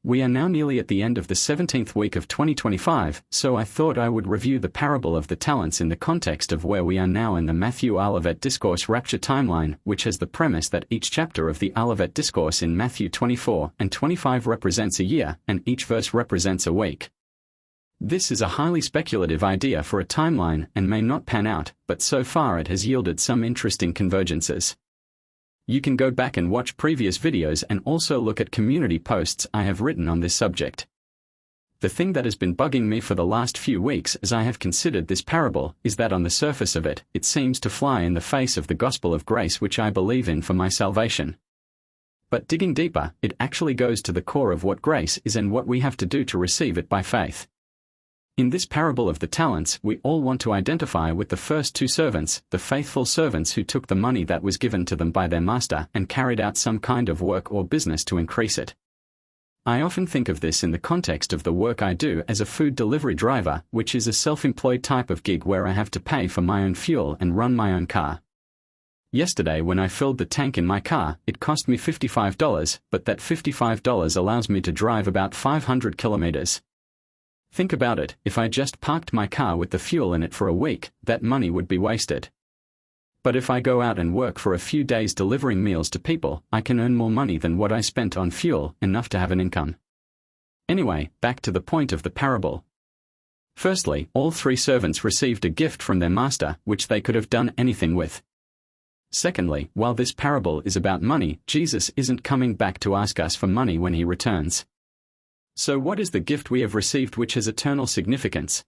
We are now nearly at the end of the 17th week of 2025, so I thought I would review the parable of the talents in the context of where we are now in the Matthew Olivet Discourse Rapture timeline, which has the premise that each chapter of the Olivet Discourse in Matthew 24 and 25 represents a year, and each verse represents a week. This is a highly speculative idea for a timeline and may not pan out, but so far it has yielded some interesting convergences. You can go back and watch previous videos and also look at community posts I have written on this subject. The thing that has been bugging me for the last few weeks as I have considered this parable is that on the surface of it, it seems to fly in the face of the gospel of grace which I believe in for my salvation. But digging deeper, it actually goes to the core of what grace is and what we have to do to receive it by faith. In this parable of the talents, we all want to identify with the first two servants, the faithful servants who took the money that was given to them by their master and carried out some kind of work or business to increase it. I often think of this in the context of the work I do as a food delivery driver, which is a self-employed type of gig where I have to pay for my own fuel and run my own car. Yesterday when I filled the tank in my car, it cost me $55, but that $55 allows me to drive about 500 kilometers. Think about it, if I just parked my car with the fuel in it for a week, that money would be wasted. But if I go out and work for a few days delivering meals to people, I can earn more money than what I spent on fuel, enough to have an income. Anyway, back to the point of the parable. Firstly, all three servants received a gift from their master, which they could have done anything with. Secondly, while this parable is about money, Jesus isn't coming back to ask us for money when he returns. So what is the gift we have received which has eternal significance?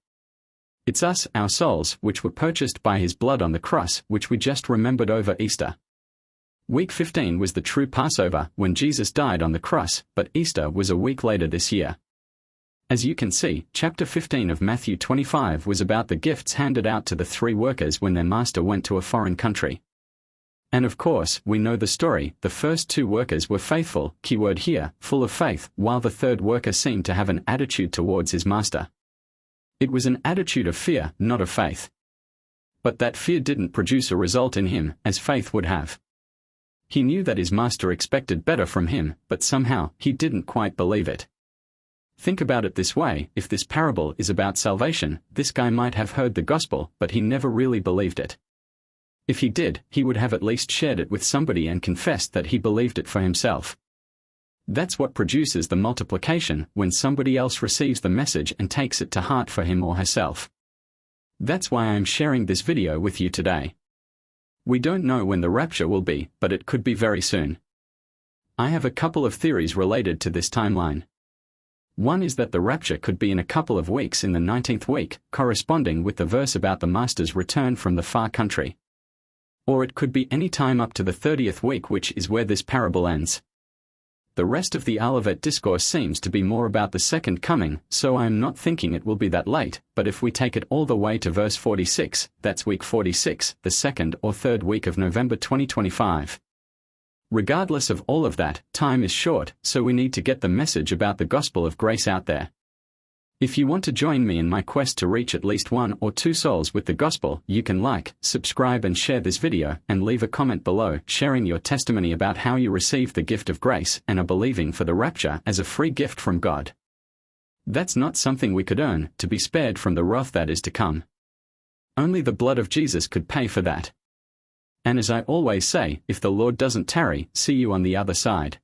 It's us, our souls, which were purchased by his blood on the cross, which we just remembered over Easter. Week 15 was the true Passover, when Jesus died on the cross, but Easter was a week later this year. As you can see, chapter 15 of Matthew 25 was about the gifts handed out to the three workers when their master went to a foreign country. And of course, we know the story, the first two workers were faithful, keyword here, full of faith, while the third worker seemed to have an attitude towards his master. It was an attitude of fear, not of faith. But that fear didn't produce a result in him, as faith would have. He knew that his master expected better from him, but somehow, he didn't quite believe it. Think about it this way, if this parable is about salvation, this guy might have heard the gospel, but he never really believed it. If he did, he would have at least shared it with somebody and confessed that he believed it for himself. That's what produces the multiplication, when somebody else receives the message and takes it to heart for him or herself. That's why I am sharing this video with you today. We don't know when the rapture will be, but it could be very soon. I have a couple of theories related to this timeline. One is that the rapture could be in a couple of weeks in the 19th week, corresponding with the verse about the master's return from the far country. Or it could be any time up to the 30th week, which is where this parable ends. The rest of the Olivet Discourse seems to be more about the second coming, so I am not thinking it will be that late, but if we take it all the way to verse 46, that's week 46, the second or third week of November 2025. Regardless of all of that, time is short, so we need to get the message about the gospel of grace out there. If you want to join me in my quest to reach at least 1 or 2 souls with the gospel, you can like, subscribe and share this video, and leave a comment below sharing your testimony about how you received the gift of grace and are believing for the rapture as a free gift from God. That's not something we could earn, to be spared from the wrath that is to come. Only the blood of Jesus could pay for that. And as I always say, if the Lord doesn't tarry, see you on the other side.